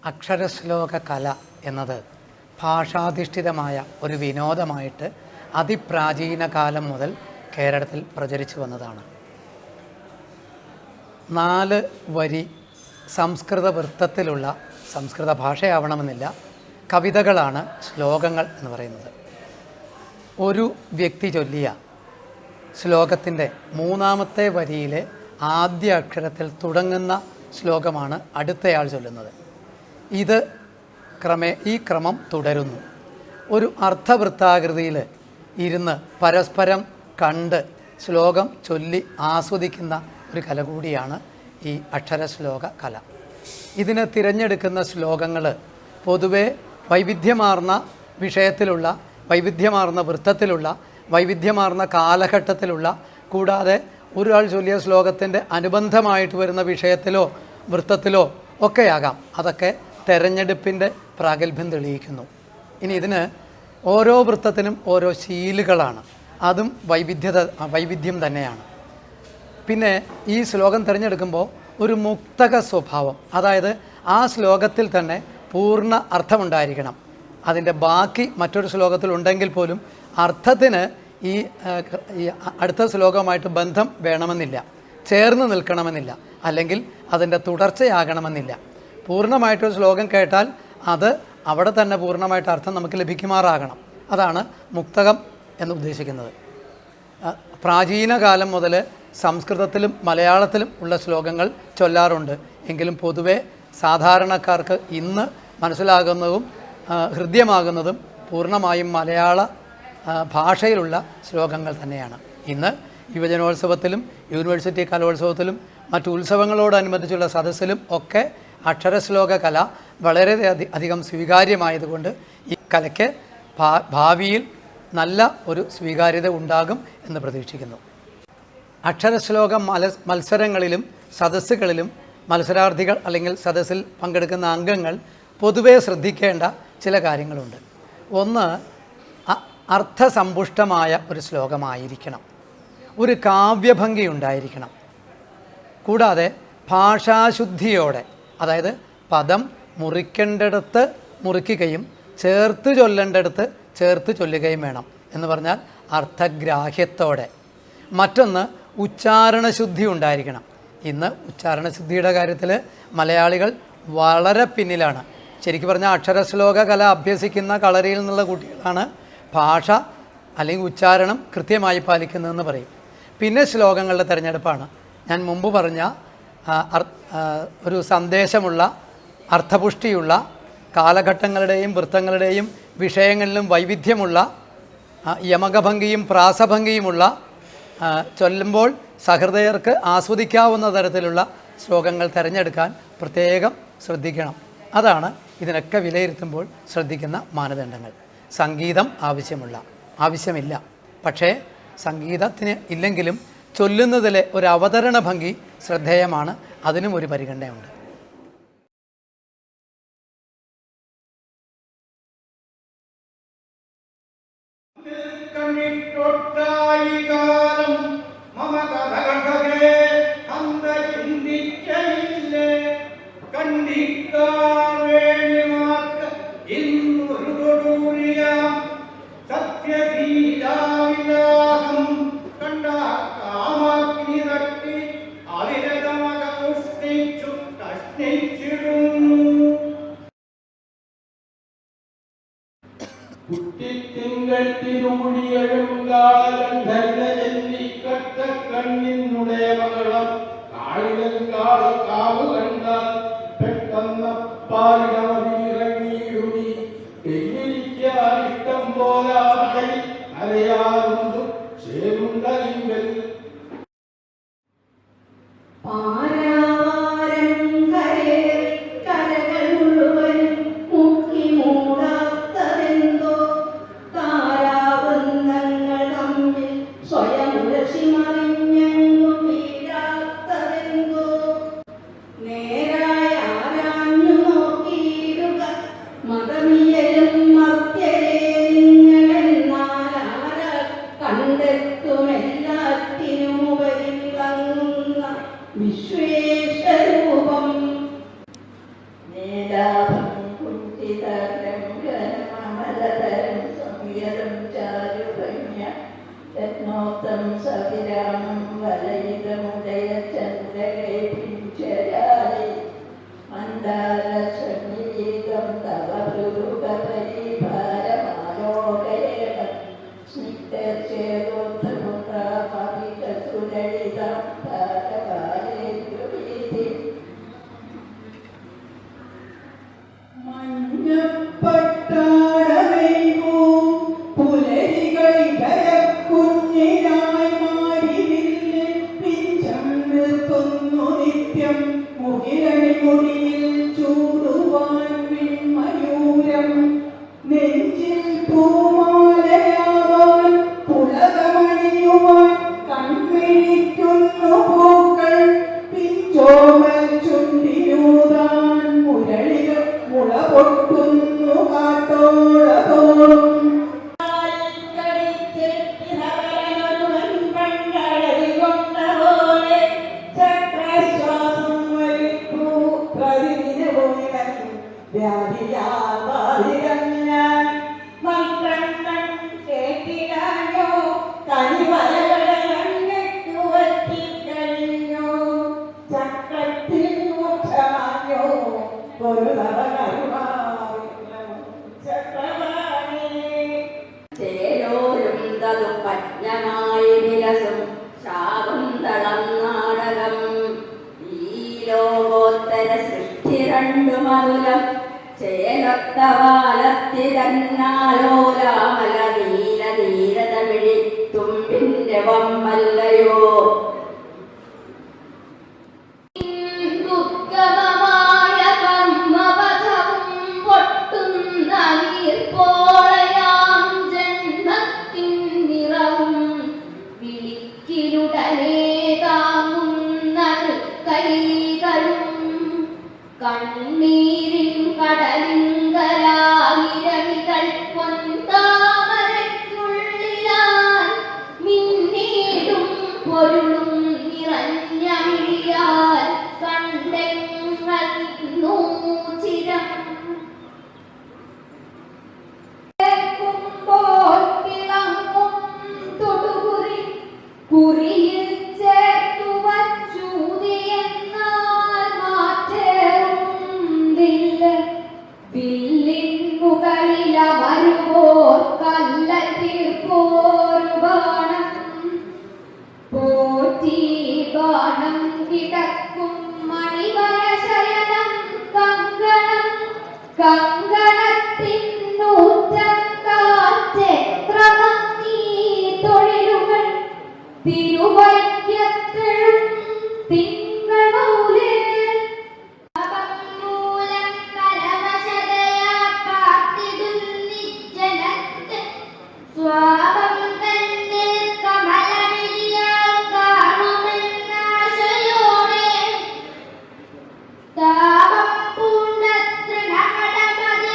അക്ഷരശ്ലോക കല എന്നത് ഭാഷാധിഷ്ഠിതമായ ഒരു വിനോദമായിട്ട് അതിപ്രാചീന കാലം മുതൽ കേരളത്തിൽ പ്രചരിച്ചു വന്നതാണ്. 4 വരി സംസ്കൃത വൃത്തത്തിലുള്ള, സംസ്കൃത ഭാഷയാവണമെന്നില്ല, കവിതകളാണ് ശ്ലോകങ്ങൾ എന്ന് പറയുന്നത്. ഒരു വ്യക്തി ചൊല്ലിയ ശ്ലോകത്തിൻ്റെ 3-ാമത്തെ വരിയിലെ ആദ്യ അക്ഷരത്തിൽ തുടങ്ങുന്ന ശ്ലോകമാണ് അടുത്തയാൾ ചൊല്ലുന്നത്. ഈ ക്രമം തുടരുന്നു. ഒരു അർത്ഥവൃത്താകൃതിയിൽ ഇരുന്ന് പരസ്പരം കണ്ട് ശ്ലോകം ചൊല്ലി ആസ്വദിക്കുന്ന ഒരു കല കൂടിയാണ് ഈ അക്ഷരശ്ലോക കല. ഇതിന് തിരഞ്ഞെടുക്കുന്ന ശ്ലോകങ്ങൾ പൊതുവെ വൈവിധ്യമാർന്ന വിഷയത്തിലുള്ള, വൈവിധ്യമാർന്ന വൃത്തത്തിലുള്ള, വൈവിധ്യമാർന്ന കാലഘട്ടത്തിലുള്ള, കൂടാതെ ഒരാൾ ചൊല്ലിയ ശ്ലോകത്തിൻ്റെ അനുബന്ധമായിട്ട് വരുന്ന വിഷയത്തിലോ വൃത്തത്തിലോ ഒക്കെയാകാം. അതൊക്കെ തെരഞ്ഞെടുപ്പിൻ്റെ പ്രാഗൽഭ്യം തെളിയിക്കുന്നു. ഇനി ഇതിന് ഓരോ വൃത്തത്തിനും ഓരോ ശീലുകളാണ്, അതും വൈവിധ്യം തന്നെയാണ്. പിന്നെ ഈ ശ്ലോകം തിരഞ്ഞെടുക്കുമ്പോൾ ഒരു മുക്തക സ്വഭാവം, അതായത് ആ ശ്ലോകത്തിൽ തന്നെ പൂർണ്ണ അർത്ഥമുണ്ടായിരിക്കണം. അതിൻ്റെ ബാക്കി മറ്റൊരു ശ്ലോകത്തിൽ ഉണ്ടെങ്കിൽ പോലും അർത്ഥത്തിന് ഈ അടുത്ത ശ്ലോകവുമായിട്ട് ബന്ധം വേണമെന്നില്ല, ചേർന്ന് നിൽക്കണമെന്നില്ല, അല്ലെങ്കിൽ അതിൻ്റെ തുടർച്ചയാകണമെന്നില്ല. പൂർണ്ണമായിട്ടൊരു ശ്ലോകം കേട്ടാൽ അത് അവിടെ തന്നെ പൂർണ്ണമായിട്ട് അർത്ഥം നമുക്ക് ലഭിക്കുമാറാകണം. അതാണ് മുക്തകം എന്ന് ഉദ്ദേശിക്കുന്നത്. പ്രാചീന കാലം മുതൽ സംസ്കൃതത്തിലും മലയാളത്തിലും ഉള്ള ശ്ലോകങ്ങൾ ചൊല്ലാറുണ്ട്. എങ്കിലും പൊതുവെ സാധാരണക്കാർക്ക് ഇന്ന് മനസ്സിലാകുന്നതും ഹൃദ്യമാകുന്നതും പൂർണ്ണമായും മലയാള ഭാഷയിലുള്ള ശ്ലോകങ്ങൾ തന്നെയാണ്. ഇന്ന് യുവജനോത്സവത്തിലും യൂണിവേഴ്സിറ്റി കലോത്സവത്തിലും മറ്റു ഉത്സവങ്ങളോടനുബന്ധിച്ചുള്ള സദസ്സിലും ഒക്കെ അക്ഷരശ്ലോക കല വളരെ അധികം സ്വീകാര്യമായതുകൊണ്ട് ഈ കലയ്ക്ക് ഭാവിയിൽ നല്ല ഒരു സ്വീകാര്യത ഉണ്ടാകും എന്ന് പ്രതീക്ഷിക്കുന്നു. അക്ഷരശ്ലോക മത്സരങ്ങളിലും സദസ്സുകളിലും മത്സരാർത്ഥികൾ അല്ലെങ്കിൽ സദസ്സിൽ പങ്കെടുക്കുന്ന അംഗങ്ങൾ പൊതുവെ ശ്രദ്ധിക്കേണ്ട ചില കാര്യങ്ങളുണ്ട്. ഒന്ന്, അർത്ഥസമ്പുഷ്ടമായ ഒരു ശ്ലോകമായിരിക്കണം, ഒരു കാവ്യഭംഗി ഉണ്ടായിരിക്കണം. കൂടാതെ ഭാഷാശുദ്ധിയോടെ, അതായത് പദം മുറിക്കേണ്ടിടത്ത് മുറിക്കുകയും ചേർത്ത് ചൊല്ലേണ്ടിടത്ത് ചേർത്ത് ചൊല്ലുകയും വേണം. എന്ന് പറഞ്ഞാൽ അർത്ഥഗ്രാഹ്യത്തോടെ. മറ്റൊന്ന്, ഉച്ചാരണശുദ്ധി ഉണ്ടായിരിക്കണം. ഇന്ന് ഉച്ചാരണശുദ്ധിയുടെ കാര്യത്തിൽ മലയാളികൾ വളരെ പിന്നിലാണ്. ശരിക്കും പറഞ്ഞാൽ അക്ഷരശ്ലോക കല അഭ്യസിക്കുന്ന കളരിയിൽ നിന്നുള്ള കുട്ടികളാണ് ഭാഷ അല്ലെങ്കിൽ ഉച്ചാരണം കൃത്യമായി പാലിക്കുന്നതെന്ന് പറയും. പിന്നെ ശ്ലോകങ്ങളുടെ തിരഞ്ഞെടുപ്പാണ്. ഞാൻ മുമ്പ് പറഞ്ഞ ഒരു സന്ദേശമുള്ള, അർത്ഥപുഷ്ടിയുള്ള, കാലഘട്ടങ്ങളുടെയും വൃത്തങ്ങളുടെയും വിഷയങ്ങളിലും വൈവിധ്യമുള്ള, യമകഭംഗിയും പ്രാസഭംഗിയുമുള്ള, ചൊല്ലുമ്പോൾ സഹൃദയർക്ക് ആസ്വദിക്കാവുന്ന തരത്തിലുള്ള ശ്ലോകങ്ങൾ തിരഞ്ഞെടുക്കാൻ പ്രത്യേകം ശ്രദ്ധിക്കണം. അതാണ് ഇതിനൊക്കെ വിലയിരുത്തുമ്പോൾ ശ്രദ്ധിക്കുന്ന മാനദണ്ഡങ്ങൾ. സംഗീതം ആവശ്യമില്ല, പക്ഷേ സംഗീതത്തിന് ഇല്ലെങ്കിലും ചൊല്ലുന്നതിലെ ഒരു അവതരണ ഭംഗി ശ്രദ്ധേയമാണ്. അതിനും ഒരു പരിഗണനയുണ്ട്. വിശ്വേശ്വരൂപം നേടാ പജ്ഞമായി വിലസും ശാകുന്തളം നാടകം ഈ ലോകോത്തര സൃഷ്ടി രണ്ടു മധുരം ചേലൊത്ത വാലത്തിരന്നാലോലാമല നീല നീലതമിഴി തുമ്പിന്റെ വമ്പല്ലയോ കണ്ണീരിൻ കടലിങ്കലായിരവികൾ പൊന്താമരയ്ക്കുള്ളിലാൽ മിന്നീടും പൊരുളും നിറഞ്ഞ വിളിയാൽ കണ്ടെങ്ങൾ നൂചിരം തിളങ്ങും തൊടുകുറി കുറിയിൽ ചേർത്തു വച്ചൂതിയെന്നാൽ മാറ്റേറുന്നില്ല വില്ലിൻ മുകളിലമരുവോർ കല്ല തീർപ്പോരു ബാണം പോറ്റി ബാണം കിടക്കും മണിവരശയനം കങ്കണം കങ്കണത്തിനൂറ്റം കാറ്റെത്ര നന്ദി തൊഴിലുകൾ തിരുവൈദ്യത്തിലും തിങ്കളൂലേ സ്വാപം തന്നെ കമലമിഴിയാൽ കാണുമെന്നാശയോടെ താപം പൂണ്ട തൃണകടമതി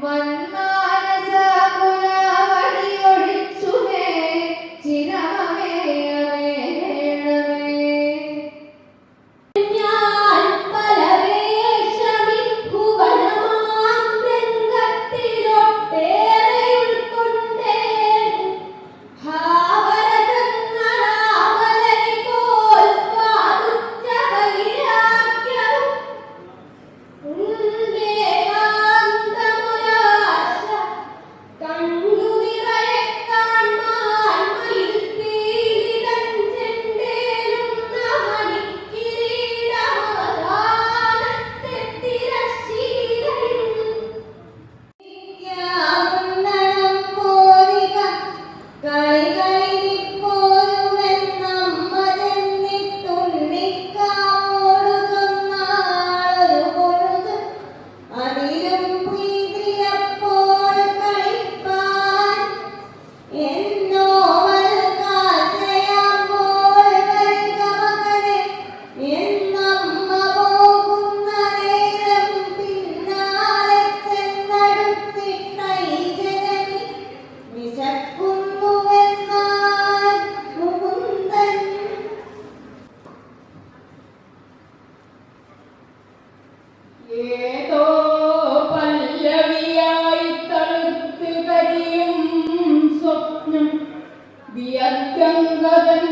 മന്മാനസ കുലവടിയൊഴിച്ചുമേ ചിരമമേയമേ ഞാൻ പലവേഷമിഭുവനമാന്തരംഗത്തിലൊട്ടേറെ ഉൾക്കൊണ്ടേൻ ഭാവരസങ്ങളാവലനിപോൽ സ്വാദുച്ച വൈരാഗ്യവും ഉണ്ടേകാന്തമുരാശ കണ്ണുനിറയെ കാൺമാൻ മയിൽ പീലിതൻ ചെണ്ടേലുന്ന മണിക്കിരീടമവസാനത്തെ തിരശ്ശീലയിൽ നിത്യാമുന്നണം പോരിക കളികളിപ്പോരുമെന്നമ്മ ചെന്നിട്ടുണ്ണിക്കാവോടു ചൊന്നാളൊരു പൊഴുത് അതിലും പ്രീതിയപ്പോൾ കളിപ്പാൻ എന്നോവൽ കാഴ്ചയാമ്പോൾ വരിക മകനെ എന്നമ്മ പോകുന്ന നേരം പിന്നാലെ ചെന്നടുത്തിട്ടൈ ജനനി വിശക്കുന്നുവെന്നാൽ മുകുന്ദൻ ഏതോ പല്ലവിയായി തളുത്ത് കരിയും സ്വപ്നം വിയർഗംഗതൻ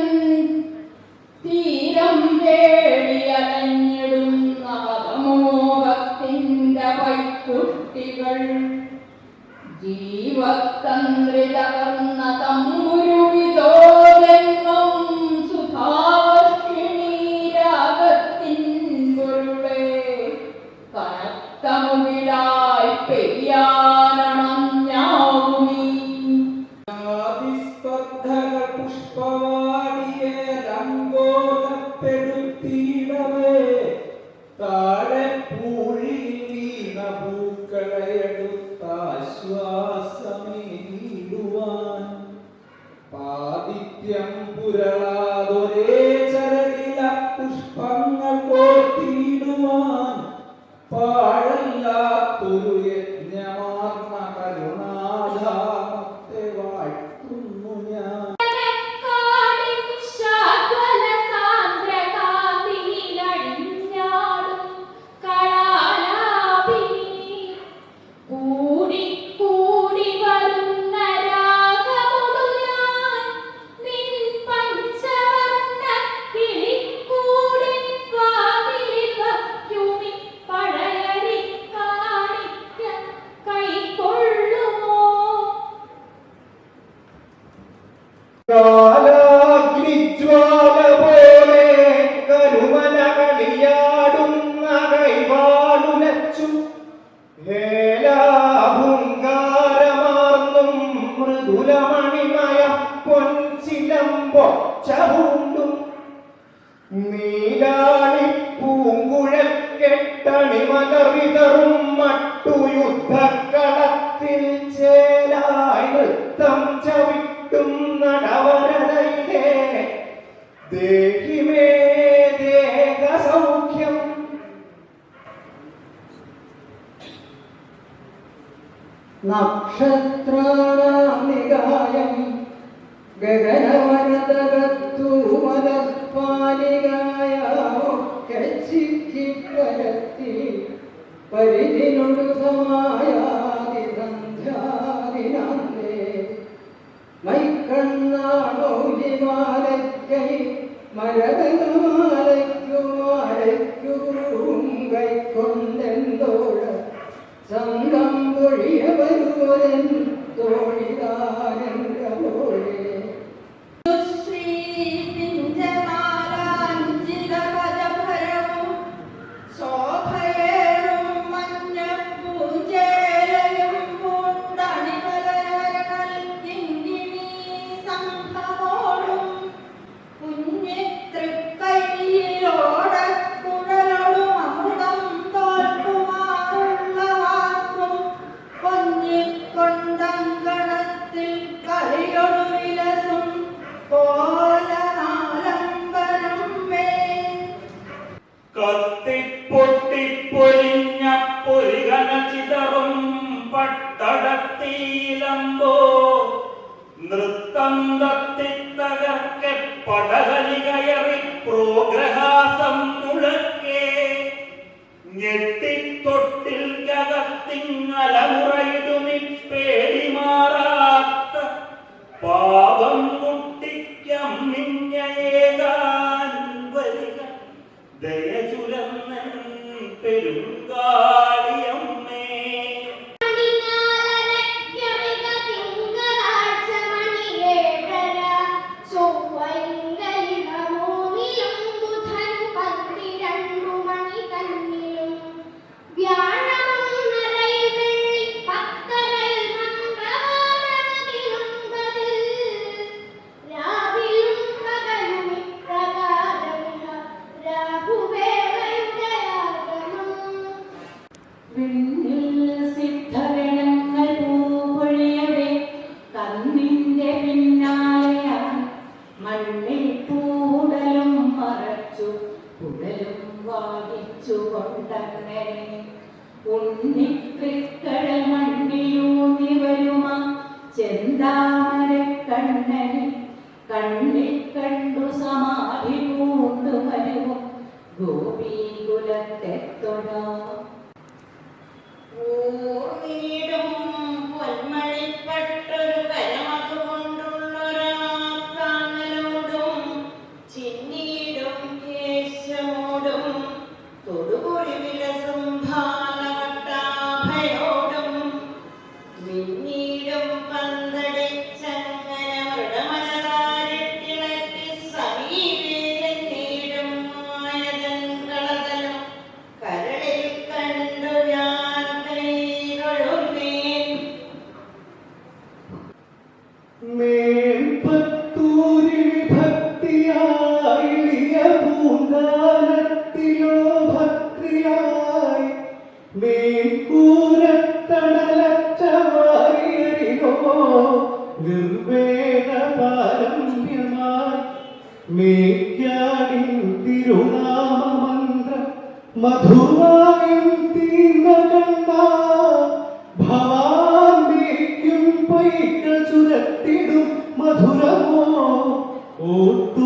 തീരം തേടി അലഞ്ഞിടുന്ന പദമോഹത്തിന്റെ പൈക്കുട്ടികൾ ജീവതന്ത്രി തകർന്ന തമ്പുരുവിതോലെന്നും സുധാവർഷിണീ രാഗത്തിൻ പൊരുളെ കനത്ത മുകിലായി പെയ്യാനണഞ്ഞാവുമീ ആദിസ്പർദ്ധകൾ പുഷ്പവാടിയെ ലങ്കോലപ്പെടുത്തിയിടവേ താഴെ പൂഴിയിൽ വീണ പൂക്കളെടുത്താശ്വാസമേടുവാൻ പാതിത്യം പുരളാതൊരേ ചരടില പുഷ്പങ്ങൾ കോർത്തിടുവാൻ പാഴല്ലാത്തൊരു യജ്ഞമാർന്ന കരുണാധാമത്തെ വാഴ്ത്തുന്നു ഞാൻ. കാടിൻ ശാദ്വല സാന്ദ്രകാന്തിയിലടിഞ്ഞാടും കളാലാപിനി കൂടി കൂടി വരുന്ന രാഗമൊടു ഞാൻ നിൻ പഞ്ചവർണ്ണ കിളിക്കൂടിൻ വാതിലിൽ വയ്ക്കുമി പഴയരി കാണിക്ക കൈക്കൊള്ളുമോ കാലാഗ്നിജ്വാല പോലെ കരുമല കളിയാടുന്ന കൈവാളുലച്ചു ഹേലാഭുങ്കാരമാർന്നും മൃദുലമണിമയ പൊൻചിലമ്പൊച്ചപൂണ്ടും നീലാളി പൂങ്കുഴൽ കെട്ടണിമലർ വിതറും മട്ടുയുദ്ധക്കളത്തിൽ ചേലായി നൃത്തം ചവിട്ടും നടവരതയിലെ ദേഹിമേ ദേഹസൗഖ്യം. നക്ഷത്രാണാം നികായം ഗഗനവനതകത്തു മലർപ്പാലികായൊക്കെ ചിക്കിപ്പരത്തി പരിധിനൊടു സമായാതി സന്ധ്യാദിനാന്തേ മൈക്കണ്ണാണൗലിമാലയ്ക്കൈ മരകമാലയ്ക്കുമാലയ്ക്കും കൈക്കൊണ്ടെന്തോഴ സംഘം പൊഴിയവരുവരൻ തോഴിതാനന്ദ പോലെ കൊണ്ടങ്കണത്തിൽ ചെന്താമര കണ്ണനെ കണ്ണിൽ കണ്ടു സമാധി പൂണ്ടു വരുവും ഗോപീകുലത്തെ തൊഴാം. ൂടും പൊന്മണിപ്പെട്ടൊരു കരമതുകൊണ്ടുള്ളൊരാക്കാങ്ങലോടും ചിന്നീടും കേശമോടും തൊടുപൊഴി വിലസും ഭാലവട്ടാഭയോടും മിന്നീടും പന്തടിച്ചങ്ങനെ മൃഗമലതാരിട്ടിളക്കി സമീപേരന്നീടും മായതൻ കളതലും കരളിൽ കണ്ടു ഞാൻ കൈകൊള്ളുന്നേൻ. മേൽപ്പത്തൂരിൽ ഭക്തിയായി എളിയ പൂങ്കാലത്തിലോ ഭക്തിയായി മേൽക്കൂരത്തണലച്ച വാരിയരികോ നിർവേദ പാരമ്യമായി മേക്കാടിൻ തിരുനാമമന്ത്രം മധുവായും തീർന്ന ഭവാന്മേക്കും പൈക്ക ചുരത്തിടും മധുരമോ ഓട്ടു